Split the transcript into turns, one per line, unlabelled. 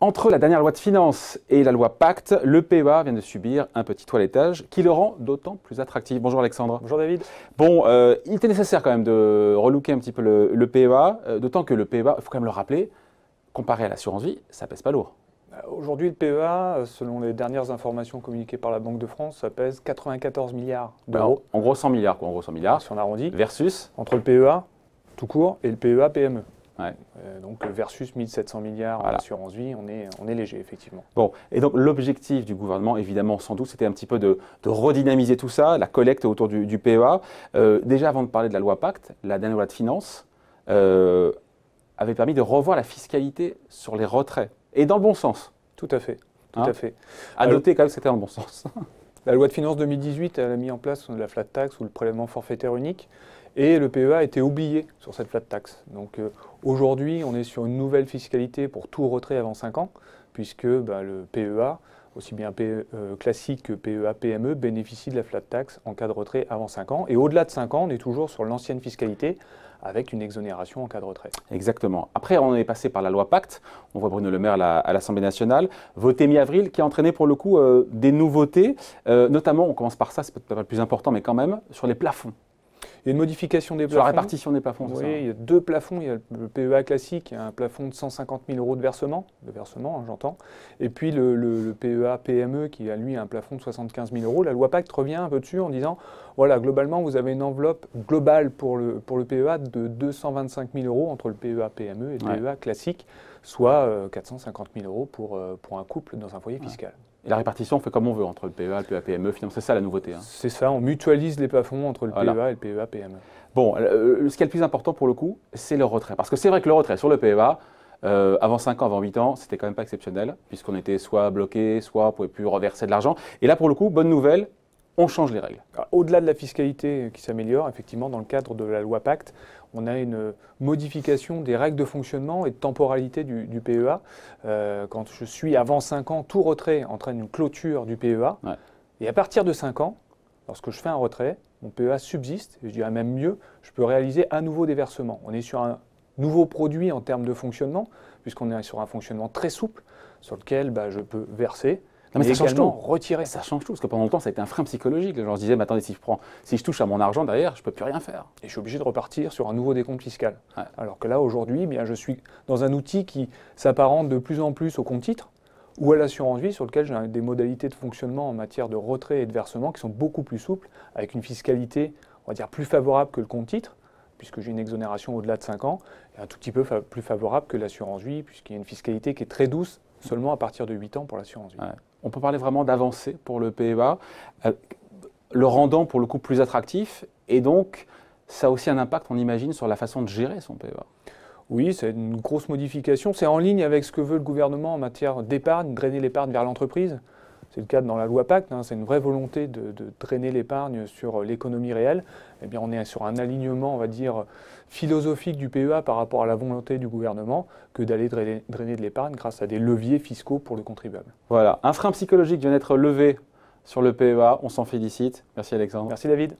Entre la dernière loi de finances et la loi Pacte, le PEA vient de subir un petit toilettage qui le rend d'autant plus attractif. Bonjour Alexandre.
Bonjour David.
Bon, il était nécessaire quand même de relooker un petit peu le PEA, d'autant que le PEA, il faut quand même le rappeler, comparé à l'assurance vie, ça pèse pas lourd.
Aujourd'hui, le PEA, selon les dernières informations communiquées par la Banque de France, ça pèse 94 milliards d'euros.
En gros 100 milliards, quoi, en gros 100 milliards.
Si on arrondit.
Versus
entre le PEA tout court et le PEA PME.
Ouais.
Donc versus 1700 milliards en assurance vie, on est léger effectivement.
Bon, et donc l'objectif du gouvernement, évidemment, sans doute, c'était un petit peu de redynamiser tout ça, la collecte autour du PEA. Déjà, avant de parler de la loi Pacte, la dernière loi de finances avait permis de revoir la fiscalité sur les retraits, et dans le bon sens.
Tout à fait, tout à fait.
À noter quand même que c'était dans le bon sens.
La loi de finances 2018, elle a mis en place la flat tax ou le prélèvement forfaitaire unique. Et le PEA a été oublié sur cette flat tax. Donc aujourd'hui, on est sur une nouvelle fiscalité pour tout retrait avant 5 ans, puisque le PEA, aussi bien classique que PEA PME, bénéficie de la flat tax en cas de retrait avant 5 ans. Et au-delà de 5 ans, on est toujours sur l'ancienne fiscalité, avec une exonération en cas de retrait.
Exactement. Après, on est passé par la loi Pacte. On voit Bruno Le Maire à l'Assemblée nationale, voté mi-avril, qui a entraîné pour le coup des nouveautés, notamment, on commence par ça, c'est peut-être pas le plus important, mais quand même, sur les plafonds.
Il y a une modification des plafonds.
Sur la répartition des plafonds,
oui,
c'est ça.
Il y a deux plafonds. Il y a le PEA classique, il y a un plafond de 150 000 euros de versement, j'entends. Et puis le PEA PME qui a lui un plafond de 75 000 euros. La loi Pacte revient un peu dessus en disant, voilà, globalement, vous avez une enveloppe globale pour le PEA de 225 000 euros entre le PEA PME et le PEA classique, soit 450 000 euros pour un couple dans un foyer fiscal.
Et la répartition, on fait comme on veut entre le PEA et le PEA PME. Finalement, c'est ça la nouveauté. Hein.
C'est ça, on mutualise les plafonds entre le PEA et le PEA PME.
Bon, ce qui est le plus important pour le coup, c'est le retrait. Parce que c'est vrai que le retrait sur le PEA, avant 5 ans, avant 8 ans, c'était quand même pas exceptionnel, puisqu'on était soit bloqué, soit on ne pouvait plus reverser de l'argent. Et là, pour le coup, bonne nouvelle, on change les règles.
Au-delà de la fiscalité qui s'améliore, effectivement, dans le cadre de la loi Pacte, on a une modification des règles de fonctionnement et de temporalité du PEA. Quand je suis avant 5 ans, tout retrait entraîne une clôture du PEA. Ouais. Et à partir de 5 ans, lorsque je fais un retrait, mon PEA subsiste, et je dirais même mieux, je peux réaliser à nouveau des versements. On est sur un nouveau produit en termes de fonctionnement, puisqu'on est sur un fonctionnement très souple, sur lequel je peux verser.
Non, mais ça change tout.
Retirer.
Ça change tout, parce que pendant longtemps, ça a été un frein psychologique. Les gens se disaient, mais attendez, si je touche à mon argent derrière, je ne peux plus rien faire.
Et je suis obligé de repartir sur un nouveau décompte fiscal.
Ouais.
Alors que là, aujourd'hui, je suis dans un outil qui s'apparente de plus en plus au compte-titre ou à l'assurance vie, sur lequel j'ai des modalités de fonctionnement en matière de retrait et de versement qui sont beaucoup plus souples, avec une fiscalité, on va dire, plus favorable que le compte-titre, puisque j'ai une exonération au-delà de 5 ans, et un tout petit peu plus favorable que l'assurance vie, puisqu'il y a une fiscalité qui est très douce, seulement à partir de 8 ans pour l'assurance vie.
Ouais. On peut parler vraiment d'avancée pour le PEA, le rendant pour le coup plus attractif, et donc ça a aussi un impact, on imagine, sur la façon de gérer son PEA.
Oui, c'est une grosse modification. C'est en ligne avec ce que veut le gouvernement en matière d'épargne, drainer l'épargne vers l'entreprise. C'est le cas dans la loi Pacte, c'est une vraie volonté de drainer l'épargne sur l'économie réelle. Eh bien, on est sur un alignement, on va dire, philosophique du PEA par rapport à la volonté du gouvernement que d'aller drainer de l'épargne grâce à des leviers fiscaux pour le contribuable.
Voilà, un frein psychologique vient d'être levé sur le PEA, on s'en félicite. Merci Alexandre.
Merci David.